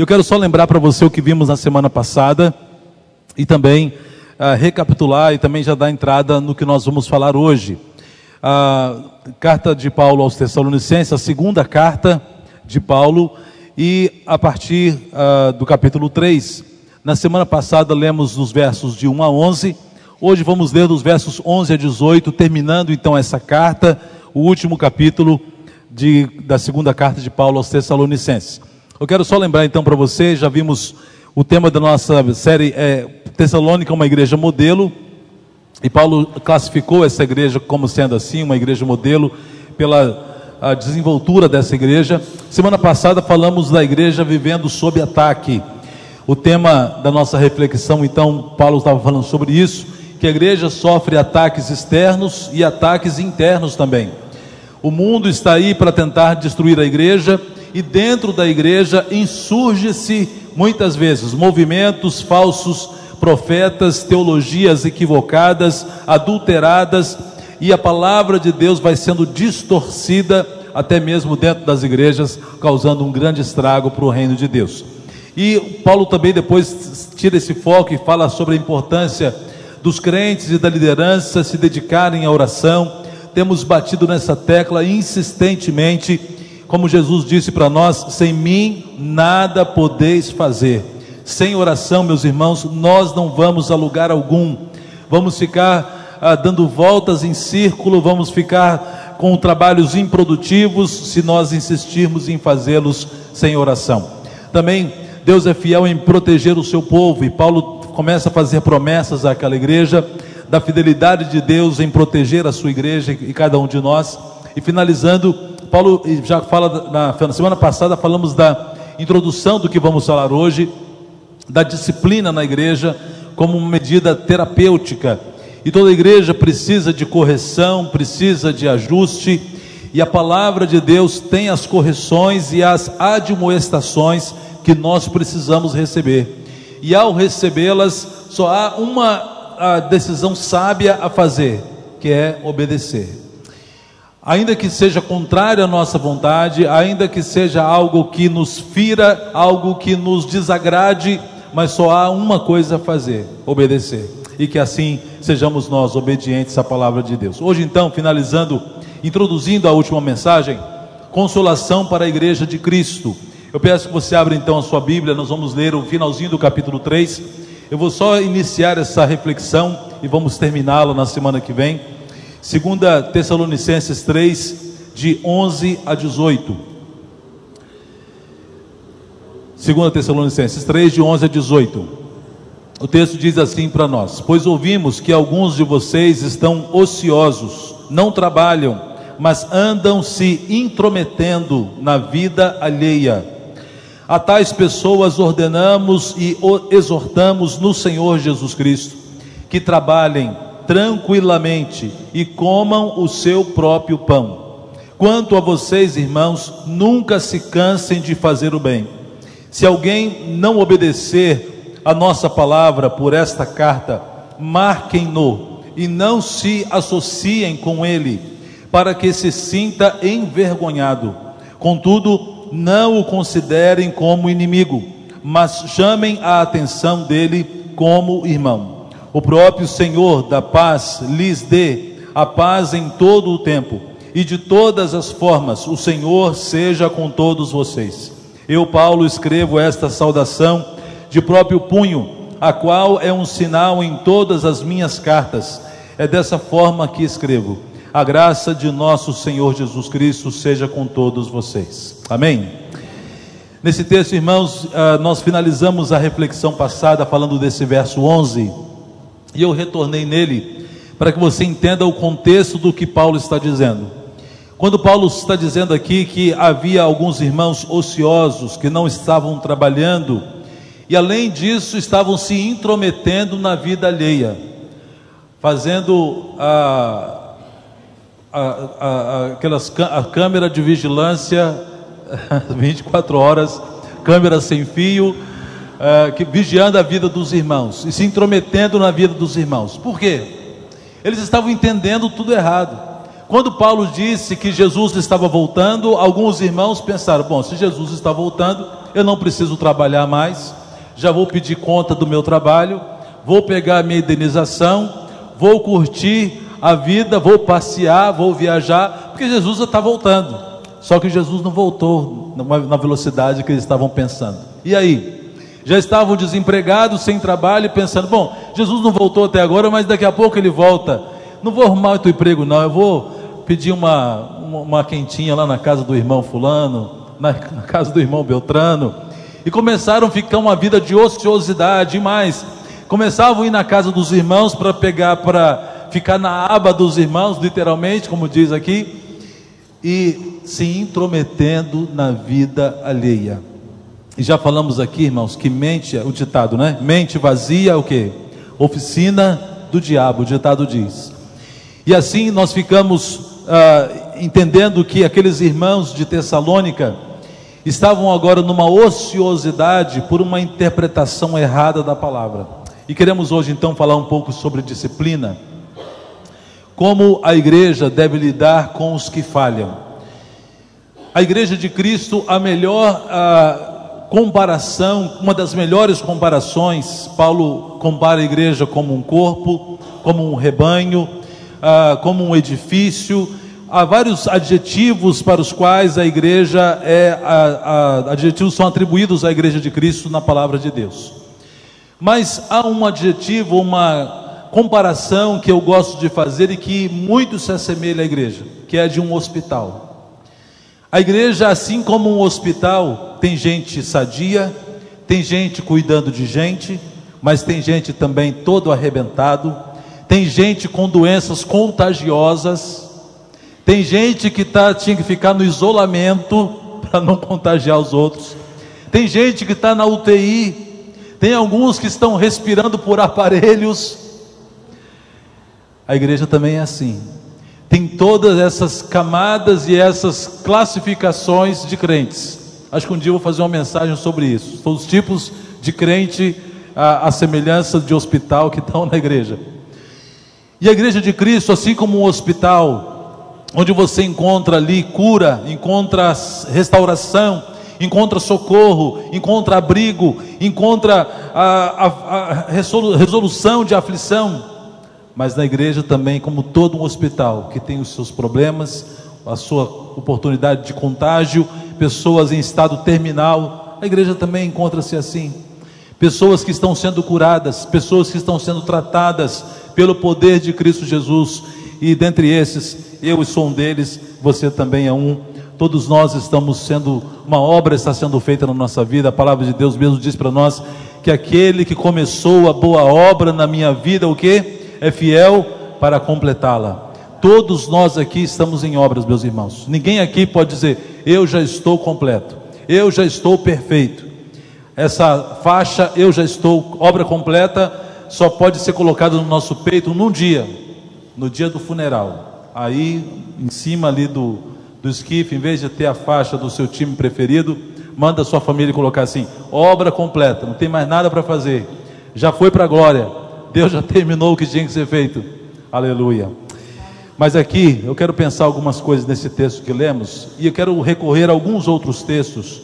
Eu quero só lembrar para você o que vimos na semana passada e também recapitular e também já dar entrada no que nós vamos falar hoje. A carta de Paulo aos Tessalonicenses, a segunda carta de Paulo, e a partir do capítulo 3. Na semana passada lemos os versos de 1 a 11, hoje vamos ler dos versos 11 a 18, terminando então essa carta, o último capítulo da segunda carta de Paulo aos Tessalonicenses. Eu quero só lembrar então para você, já vimos o tema da nossa série, Tessalônica, uma igreja modelo, e Paulo classificou essa igreja como sendo assim, uma igreja modelo, pela desenvoltura dessa igreja. Semana passada falamos da igreja vivendo sob ataque. O tema da nossa reflexão, então, Paulo estava falando sobre isso, que a igreja sofre ataques externos e ataques internos também. O mundo está aí para tentar destruir a igreja, e dentro da igreja insurge-se muitas vezes movimentos falsos, profetas, teologias equivocadas, adulteradas, e a palavra de Deus vai sendo distorcida até mesmo dentro das igrejas, causando um grande estrago para o reino de Deus. E Paulo também depois tira esse foco e fala sobre a importância dos crentes e da liderança se dedicarem à oração. Temos batido nessa tecla insistentemente, como Jesus disse para nós: sem mim nada podeis fazer. Sem oração, meus irmãos, nós não vamos a lugar algum. Vamos ficar dando voltas em círculo, vamos ficar com trabalhos improdutivos se nós insistirmos em fazê-los sem oração. Também Deus é fiel em proteger o seu povo, e Paulo começa a fazer promessas àquela igreja, da fidelidade de Deus em proteger a sua igreja e cada um de nós. E finalizando, Paulo já fala, na semana passada falamos da introdução do que vamos falar hoje, da disciplina na igreja como uma medida terapêutica, e toda igreja precisa de correção, precisa de ajuste, e a palavra de Deus tem as correções e as admoestações que nós precisamos receber, e ao recebê-las só há uma decisão sábia a fazer, que é obedecer. Ainda que seja contrário à nossa vontade, ainda que seja algo que nos fira, algo que nos desagrade, mas só há uma coisa a fazer: obedecer. E que assim sejamos nós obedientes à palavra de Deus. Hoje então, finalizando, introduzindo a última mensagem, consolação para a igreja de Cristo. Eu peço que você abra então a sua Bíblia, nós vamos ler o finalzinho do capítulo 3. Eu vou só iniciar essa reflexão e vamos terminá-la na semana que vem. 2 Tessalonicenses 3, de 11 a 18. 2 Tessalonicenses 3, de 11 a 18. O texto diz assim para nós: pois ouvimos que alguns de vocês estão ociosos, não trabalham, mas andam se intrometendo na vida alheia. A tais pessoas ordenamos e exortamos no Senhor Jesus Cristo que trabalhem tranquilamente e comam o seu próprio pão. Quanto a vocês, irmãos, nunca se cansem de fazer o bem. Se alguém não obedecer a nossa palavra por esta carta, marquem-no e não se associem com ele, para que se sinta envergonhado. Contudo, não o considerem como inimigo, mas chamem a atenção dele como irmão. O próprio Senhor da paz lhes dê a paz em todo o tempo, e de todas as formas o Senhor seja com todos vocês. Eu, Paulo, escrevo esta saudação de próprio punho, a qual é um sinal em todas as minhas cartas. É dessa forma que escrevo. A graça de nosso Senhor Jesus Cristo seja com todos vocês. Amém? Nesse texto, irmãos, nós finalizamos a reflexão passada falando desse verso 11, e eu retornei nele para que você entenda o contexto do que Paulo está dizendo. Quando Paulo está dizendo aqui que havia alguns irmãos ociosos que não estavam trabalhando, e além disso estavam se intrometendo na vida alheia, fazendo a câmera de vigilância 24 horas, câmera sem fio, vigiando a vida dos irmãos e se intrometendo na vida dos irmãos. Por quê? Eles estavam entendendo tudo errado. Quando Paulo disse que Jesus estava voltando, alguns irmãos pensaram: bom, se Jesus está voltando, eu não preciso trabalhar mais, já vou pedir conta do meu trabalho, vou pegar a minha indenização, vou curtir a vida, vou passear, vou viajar, porque Jesus está voltando. Só que Jesus não voltou na velocidade que eles estavam pensando. E aí? Já estavam desempregados, sem trabalho, pensando: bom, Jesus não voltou até agora, mas daqui a pouco ele volta. Não vou arrumar outro emprego não, eu vou pedir uma quentinha lá na casa do irmão fulano, na casa do irmão Beltrano. E começaram a ficar uma vida de ociosidade, e mais, começavam a ir na casa dos irmãos para ficar na aba dos irmãos, literalmente, como diz aqui, e se intrometendo na vida alheia. E já falamos aqui, irmãos, que mente, o ditado, né? Mente vazia, o quê? Oficina do diabo, o ditado diz. E assim nós ficamos entendendo que aqueles irmãos de Tessalônica estavam agora numa ociosidade por uma interpretação errada da palavra. E queremos hoje então falar um pouco sobre disciplina, como a igreja deve lidar com os que falham. A igreja de Cristo, a melhor comparação, uma das melhores comparações, Paulo compara a igreja como um corpo, como um rebanho, como um edifício. Há vários adjetivos para os quais a igreja adjetivos são atribuídos à igreja de Cristo na palavra de Deus. Mas há um adjetivo, uma comparação que eu gosto de fazer e que muito se assemelha à igreja, que é de um hospital. A igreja, assim como um hospital, tem gente sadia, tem gente cuidando de gente, mas tem gente também todo arrebentado, tem gente com doenças contagiosas, tem gente que tinha que ficar no isolamento para não contagiar os outros, tem gente que está na UTI, tem alguns que estão respirando por aparelhos. A igreja também é assim. Tem todas essas camadas e essas classificações de crentes. Acho que um dia eu vou fazer uma mensagem sobre isso. São os tipos de crente, a semelhança de hospital que estão na igreja. E a igreja de Cristo, assim como um hospital, onde você encontra ali cura, encontra restauração, encontra socorro, encontra abrigo, encontra a resolução de aflição. Mas na igreja também, como todo um hospital, que tem os seus problemas, a sua oportunidade de contágio, pessoas em estado terminal, a igreja também encontra-se assim. Pessoas que estão sendo curadas, pessoas que estão sendo tratadas pelo poder de Cristo Jesus. E dentre esses, eu sou um deles, você também é um. Todos nós estamos sendo, uma obra está sendo feita na nossa vida. A palavra de Deus mesmo diz para nós que aquele que começou a boa obra na minha vida, o quê? É fiel para completá-la. Todos nós aqui estamos em obras, meus irmãos. Ninguém aqui pode dizer: eu já estou completo, eu já estou perfeito. Essa faixa, eu já estou, obra completa, só pode ser colocada no nosso peito num dia, no dia do funeral. Aí, em cima ali do esquife, em vez de ter a faixa do seu time preferido, manda a sua família colocar assim: obra completa, não tem mais nada para fazer, já foi para a glória. Deus já terminou o que tinha que ser feito. Aleluia. Mas aqui eu quero pensar algumas coisas nesse texto que lemos, e eu quero recorrer a alguns outros textos,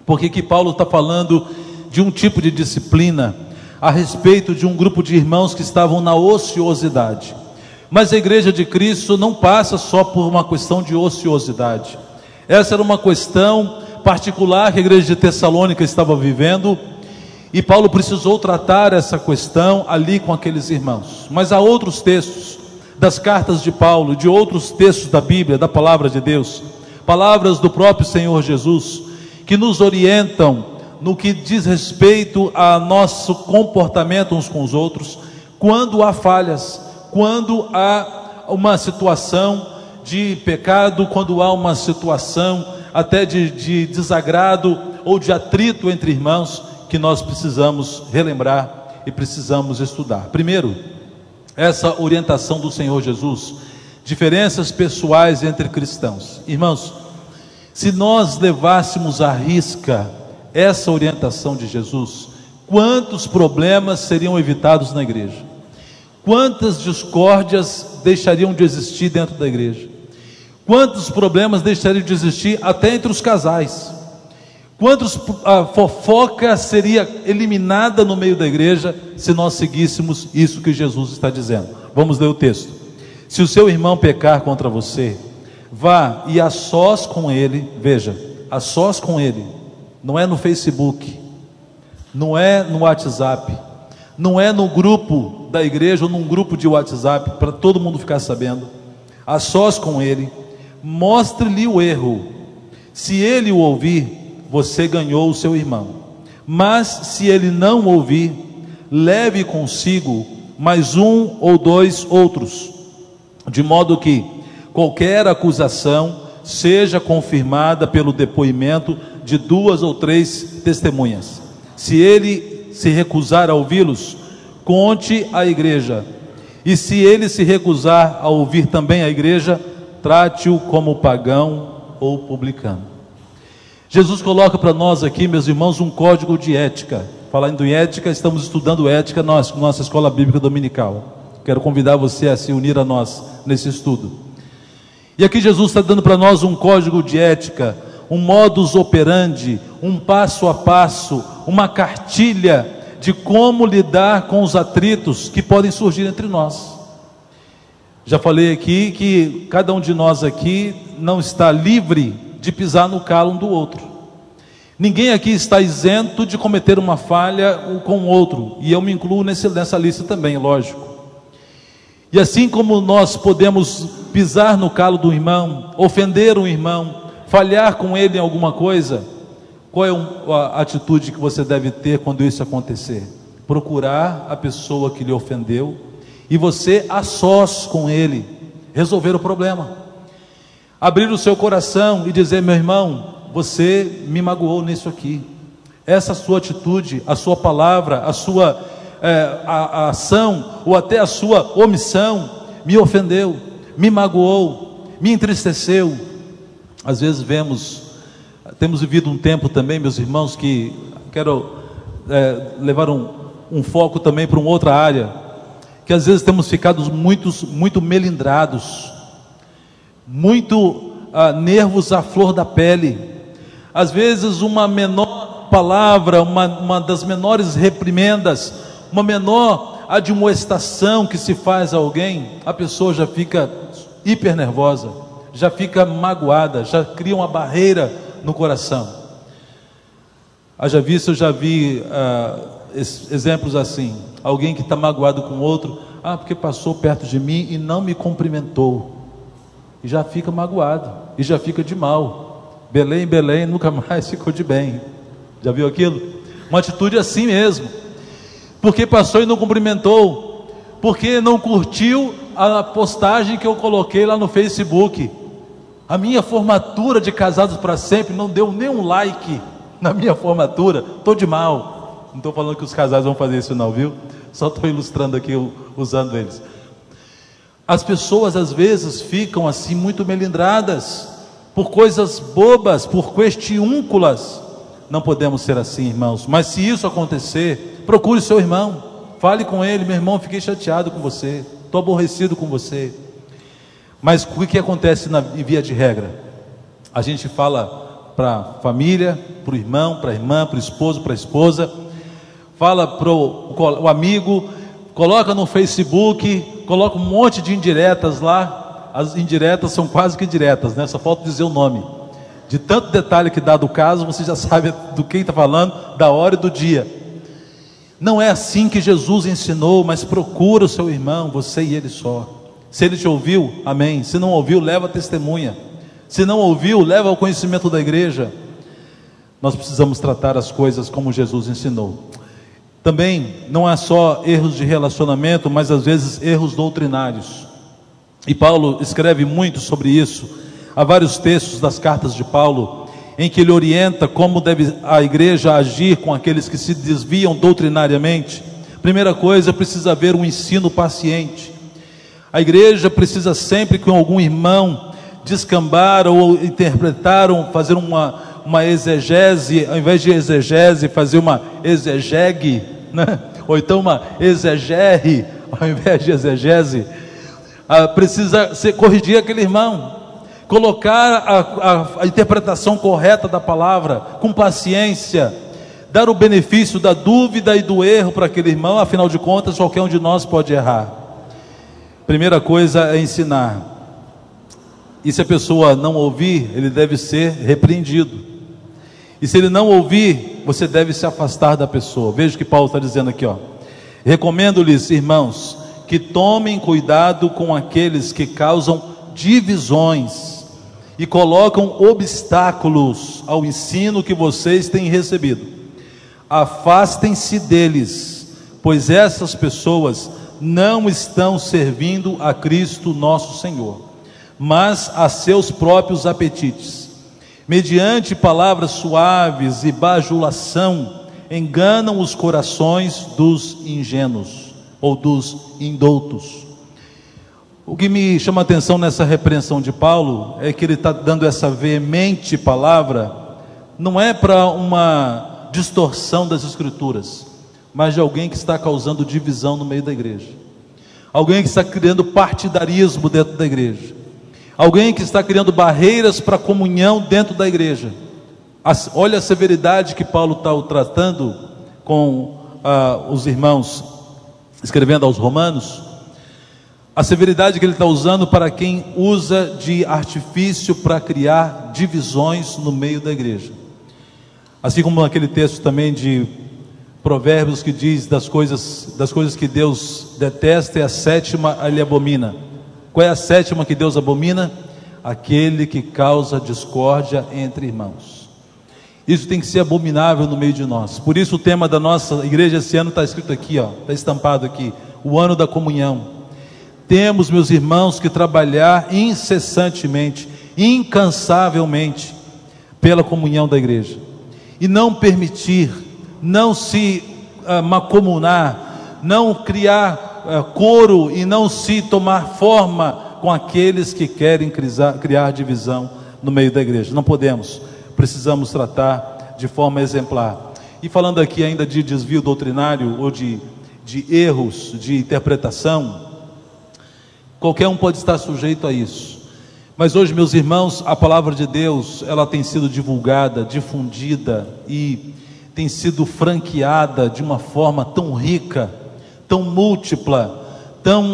porque aqui Paulo está falando de um tipo de disciplina a respeito de um grupo de irmãos que estavam na ociosidade. Mas a igreja de Cristo não passa só por uma questão de ociosidade. Essa era uma questão particular que a igreja de Tessalônica estava vivendo, e Paulo precisou tratar essa questão ali com aqueles irmãos. Mas há outros textos das cartas de Paulo, de outros textos da Bíblia, da palavra de Deus, palavras do próprio Senhor Jesus, que nos orientam no que diz respeito a nosso comportamento uns com os outros, quando há falhas, quando há uma situação de pecado, quando há uma situação até de desagrado ou de atrito entre irmãos, que nós precisamos relembrar e precisamos estudar. Primeiro, essa orientação do Senhor Jesus, diferenças pessoais entre cristãos. Irmãos, se nós levássemos à risca essa orientação de Jesus, quantos problemas seriam evitados na igreja? Quantas discórdias deixariam de existir dentro da igreja? Quantos problemas deixariam de existir até entre os casais? Quantos a fofoca seria eliminada no meio da igreja se nós seguíssemos isso que Jesus está dizendo? Vamos ler o texto. Se o seu irmão pecar contra você, vá e a sós com ele, veja, a sós com ele, não é no Facebook, não é no WhatsApp, não é no grupo da igreja ou num grupo de WhatsApp para todo mundo ficar sabendo, a sós com ele, mostre-lhe o erro. Se ele o ouvir, você ganhou o seu irmão. Mas se ele não ouvir, leve consigo mais um ou dois outros, de modo que qualquer acusação seja confirmada pelo depoimento de 2 ou 3 testemunhas. Se ele se recusar a ouvi-los, conte à igreja. E se ele se recusar a ouvir também a igreja, trate-o como pagão ou publicano. Jesus coloca para nós aqui, meus irmãos, um código de ética. Falando em ética, estamos estudando ética na nossa escola bíblica dominical. Quero convidar você a se unir a nós nesse estudo. E aqui Jesus está dando para nós um código de ética, um modus operandi, um passo a passo, uma cartilha de como lidar com os atritos que podem surgir entre nós. Já falei aqui que cada um de nós aqui não está livre de pisar no calo um do outro. Ninguém aqui está isento de cometer uma falha com o outro, e eu me incluo nessa lista também, lógico. E assim como nós podemos pisar no calo do irmão, ofender um irmão, falhar com ele em alguma coisa, qual é a atitude que você deve ter quando isso acontecer? Procurar a pessoa que lhe ofendeu e você a sós com ele resolver o problema, abrir o seu coração e dizer: meu irmão, você me magoou nisso aqui, essa sua atitude, a sua palavra, a sua a ação ou até a sua omissão me ofendeu, me magoou, me entristeceu. Às vezes temos vivido um tempo também, meus irmãos, que quero levar um foco também para uma outra área, que às vezes temos ficado muito melindrados, muito nervos à flor da pele. Às vezes uma menor palavra, uma das menores reprimendas, uma menor admoestação que se faz a alguém, a pessoa já fica hiper nervosa, já fica magoada, já cria uma barreira no coração. Haja visto, eu já vi exemplos assim, alguém que está magoado com outro, porque passou perto de mim e não me cumprimentou, e já fica magoado, e já fica de mal. Belém, Belém, nunca mais ficou de bem. Já viu aquilo? Uma atitude assim mesmo, porque passou e não cumprimentou, porque não curtiu a postagem que eu coloquei lá no Facebook. A minha formatura de Casados para Sempre não deu nem um like na minha formatura, estou de mal. Não estou falando que os casais vão fazer isso não, viu? Só estou ilustrando aqui, usando eles. As pessoas às vezes ficam assim muito melindradas, por coisas bobas, por questiúnculas. Não podemos ser assim, irmãos. Mas se isso acontecer, procure seu irmão, fale com ele: meu irmão, fiquei chateado com você, estou aborrecido com você. Mas o que acontece em via de regra? A gente fala para a família, para o irmão, para a irmã, para o esposo, para a esposa, fala para o amigo, coloca no Facebook, coloca um monte de indiretas lá. As indiretas são quase que diretas, né? Só falta dizer o nome. De tanto detalhe que dá do caso, você já sabe do quem está falando, da hora e do dia. Não é assim que Jesus ensinou, mas procura o seu irmão, você e ele só. Se ele te ouviu, amém. Se não ouviu, leva a testemunha. Se não ouviu, leva ao conhecimento da igreja. Nós precisamos tratar as coisas como Jesus ensinou. Também não há só erros de relacionamento, mas às vezes erros doutrinários. E Paulo escreve muito sobre isso. Há vários textos das cartas de Paulo em que ele orienta como deve a igreja agir com aqueles que se desviam doutrinariamente. Primeira coisa, precisa haver um ensino paciente. A igreja precisa sempre que algum irmão descambar ou interpretar, ou fazer uma exegese, ao invés de exegese, fazer uma exegegue, né? Ou então uma exegere, ao invés de exegese. precisa corrigir aquele irmão, colocar a interpretação correta da palavra, com paciência, dar o benefício da dúvida e do erro para aquele irmão. Afinal de contas, qualquer um de nós pode errar. Primeira coisa é ensinar, e se a pessoa não ouvir, ele deve ser repreendido, e se ele não ouvir, você deve se afastar da pessoa. Veja o que Paulo está dizendo aqui, ó: recomendo-lhes, irmãos, que tomem cuidado com aqueles que causam divisões e colocam obstáculos ao ensino que vocês têm recebido. Afastem-se deles, pois essas pessoas não estão servindo a Cristo nosso Senhor, mas a seus próprios apetites. Mediante palavras suaves e bajulação, enganam os corações dos ingênuos ou dos indoutos. O que me chama a atenção nessa repreensão de Paulo é que ele está dando essa veemente palavra, não é para uma distorção das Escrituras, mas de alguém que está causando divisão no meio da igreja, alguém que está criando partidarismo dentro da igreja, alguém que está criando barreiras para a comunhão dentro da igreja. Olha a severidade que Paulo está tratando com os irmãos, escrevendo aos Romanos, a severidade que ele está usando para quem usa de artifício para criar divisões no meio da igreja. Assim como naquele texto também de Provérbios que diz das coisas que Deus detesta, e a sétima ele abomina. Qual é a sétima que Deus abomina? Aquele que causa discórdia entre irmãos. Isso tem que ser abominável no meio de nós. Por isso o tema da nossa igreja esse ano está escrito aqui, ó, está estampado aqui: o ano da comunhão. Temos, meus irmãos, que trabalhar incessantemente, incansavelmente pela comunhão da igreja, e não permitir, não se macomunar, não criar coro e não se tomar forma com aqueles que querem criar divisão no meio da igreja. Não podemos, precisamos tratar de forma exemplar. E falando aqui ainda de desvio doutrinário ou de erros de interpretação, qualquer um pode estar sujeito a isso. Mas hoje, meus irmãos, a palavra de Deus, ela tem sido divulgada, difundida e tem sido franqueada de uma forma tão rica, tão múltipla,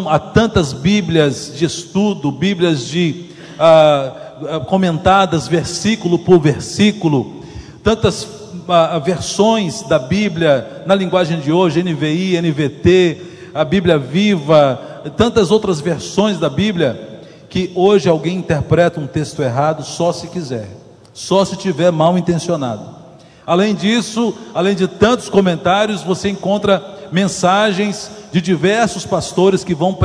há tantas Bíblias de estudo, Bíblias comentadas versículo por versículo, tantas versões da Bíblia na linguagem de hoje, NVI, NVT, a Bíblia Viva, tantas outras versões da Bíblia, que hoje alguém interpreta um texto errado só se quiser, só se tiver mal intencionado. Além disso, além de tantos comentários, você encontra mensagens de diversos pastores que vão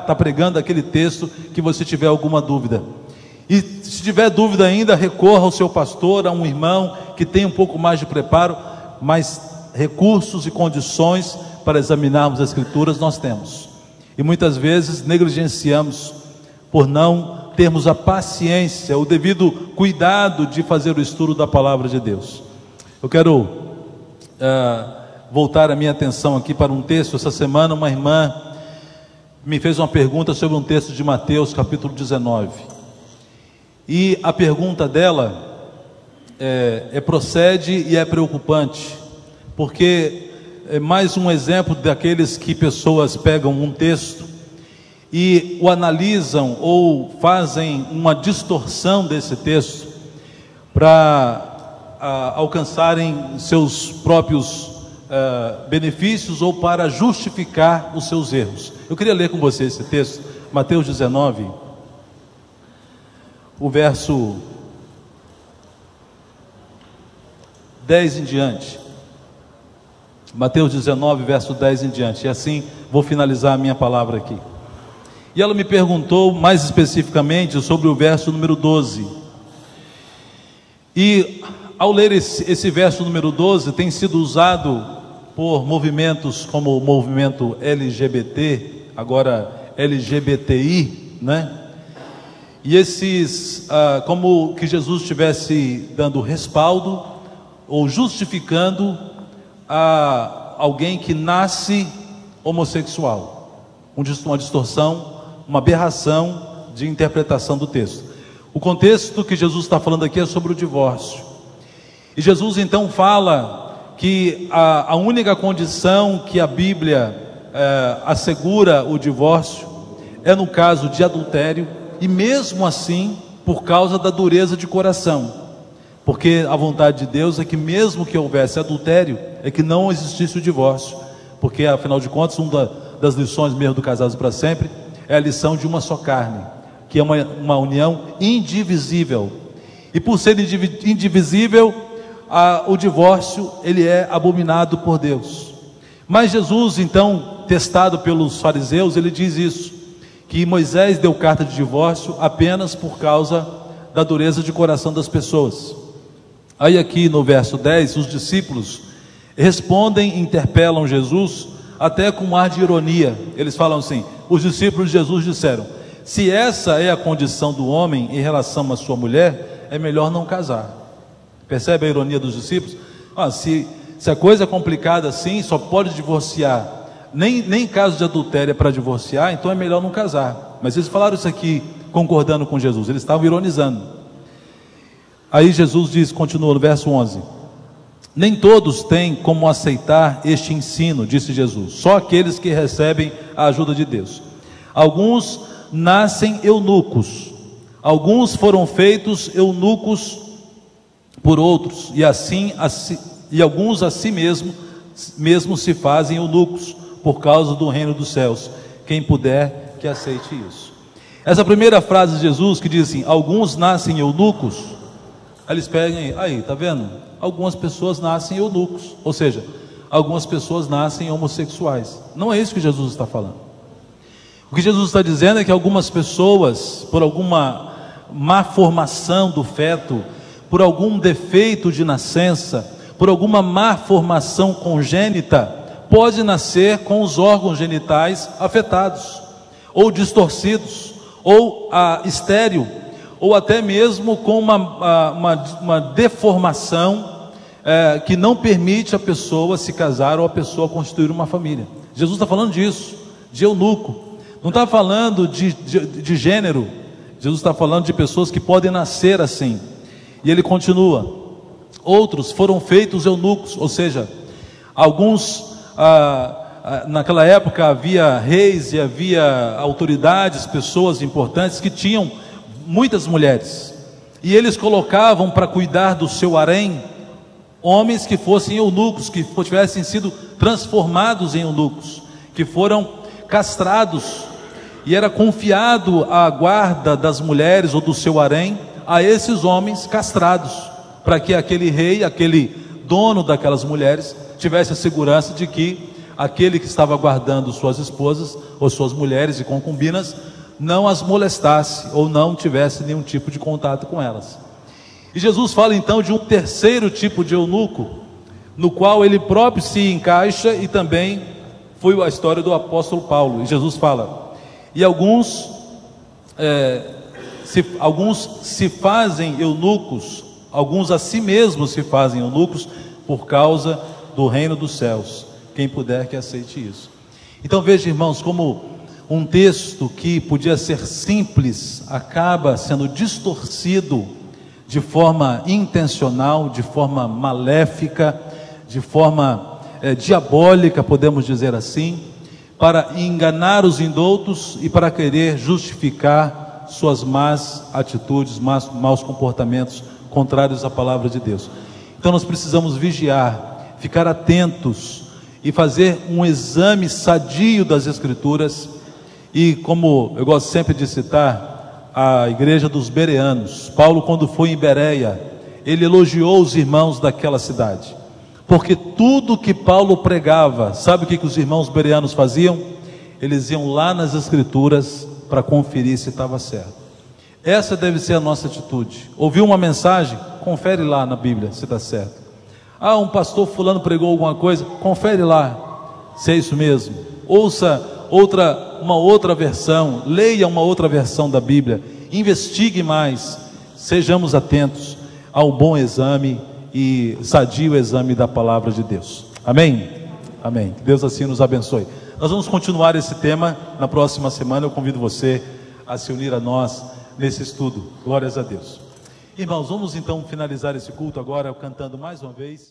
tá pregando aquele texto, que você tiver alguma dúvida. E se tiver dúvida ainda, recorra ao seu pastor, a um irmão que tem um pouco mais de preparo, mas recursos e condições para examinarmos as Escrituras nós temos. E muitas vezes negligenciamos por não termos a paciência, o devido cuidado de fazer o estudo da palavra de Deus. Eu quero voltar a minha atenção aqui para um texto. Essa semana uma irmã me fez uma pergunta sobre um texto de Mateus capítulo 19, e a pergunta dela procede e é preocupante, porque é mais um exemplo daqueles que pessoas pegam um texto e o analisam ou fazem uma distorção desse texto para alcançarem seus próprios benefícios ou para justificar os seus erros. Eu queria ler com você esse texto, Mateus 19, o verso 10 em diante. Mateus 19, verso 10 em diante. E assim vou finalizar a minha palavra aqui. E ela me perguntou mais especificamente sobre o verso número 12. E ao ler esse verso número 12, tem sido usado por movimentos como o movimento LGBT, agora LGBTI, né? E esses, como que Jesus estivesse dando respaldo ou justificando a alguém que nasce homossexual, uma distorção uma aberração de interpretação do texto. O contexto que Jesus está falando aqui é sobre o divórcio. E Jesus então fala que a única condição que a Bíblia assegura o divórcio é no caso de adultério, e mesmo assim por causa da dureza de coração, porque a vontade de Deus é que mesmo que houvesse adultério, é que não existisse o divórcio, porque afinal de contas uma das lições mesmo do Casados para Sempre é a lição de uma só carne, que é uma união indivisível, e por ser indivisível, o divórcio ele é abominado por Deus. Mas Jesus então, testado pelos fariseus, ele diz isso, que Moisés deu carta de divórcio apenas por causa da dureza de coração das pessoas. Aí aqui no verso 10, os discípulos respondem, interpelam Jesus, até com um ar de ironia. Eles falam assim, os discípulos de Jesus disseram, se essa é a condição do homem em relação à sua mulher, é melhor não casar. Percebe a ironia dos discípulos? Se a coisa é complicada assim, só pode divorciar, nem caso de adultério é para divorciar, então é melhor não casar. Mas eles falaram isso aqui concordando com Jesus, eles estavam ironizando. Aí Jesus diz, continua no verso 11, nem todos têm como aceitar este ensino, disse Jesus, só aqueles que recebem a ajuda de Deus. Alguns nascem eunucos, alguns foram feitos eunucos por outros, e alguns a si mesmo se fazem eunucos por causa do reino dos céus. Quem puder que aceite isso. Essa primeira frase de Jesus que diz assim, alguns nascem eunucos, aí eles pegam aí, tá vendo? Algumas pessoas nascem eunucos, ou seja, algumas pessoas nascem homossexuais. Não é isso que Jesus está falando. O que Jesus está dizendo é que algumas pessoas, por alguma má formação do feto, por algum defeito de nascença, por alguma má formação congênita, pode nascer com os órgãos genitais afetados, ou distorcidos, ou estéril, ou até mesmo com uma deformação que não permite a pessoa se casar ou a pessoa constituir uma família. Jesus está falando disso, de eunuco, não está falando de gênero. Jesus está falando de pessoas que podem nascer assim. E ele continua, outros foram feitos eunucos, ou seja, alguns naquela época havia reis e havia autoridades, pessoas importantes que tinham muitas mulheres, e eles colocavam para cuidar do seu harém homens que fossem eunucos, que tivessem sido transformados em eunucos, que foram castrados, e era confiado a guarda das mulheres ou do seu harém a esses homens castrados, para que aquele rei, aquele dono daquelas mulheres tivesse a segurança de que aquele que estava guardando suas esposas ou suas mulheres e concubinas não as molestasse ou não tivesse nenhum tipo de contato com elas. E Jesus fala então de um terceiro tipo de eunuco, no qual ele próprio se encaixa, e também foi a história do apóstolo Paulo. E Jesus fala, e alguns se fazem eunucos, alguns a si mesmos se fazem eunucos por causa do reino dos céus. Quem puder que aceite isso. Então veja, irmãos, como um texto que podia ser simples acaba sendo distorcido de forma intencional, de forma maléfica, de forma diabólica, podemos dizer assim, para enganar os indoutos e para querer justificar suas más atitudes, maus comportamentos contrários à palavra de Deus. Então nós precisamos vigiar, ficar atentos e fazer um exame sadio das Escrituras. E como eu gosto sempre de citar a igreja dos bereanos, Paulo, quando foi em Bereia, ele elogiou os irmãos daquela cidade, porque tudo que Paulo pregava, sabe o que os irmãos bereanos faziam? Eles iam lá nas Escrituras para conferir se estava certo. Essa deve ser a nossa atitude. Ouviu uma mensagem? Confere lá na Bíblia se está certo. Um pastor fulano pregou alguma coisa? Confere lá se é isso mesmo. Ouça uma outra versão, leia uma outra versão da Bíblia, investigue mais, sejamos atentos ao bom exame e sadio exame da palavra de Deus. Amém? Amém. Que Deus assim nos abençoe. Nós vamos continuar esse tema na próxima semana. Eu convido você a se unir a nós nesse estudo. Glórias a Deus. Irmãos, vamos então finalizar esse culto agora cantando mais uma vez.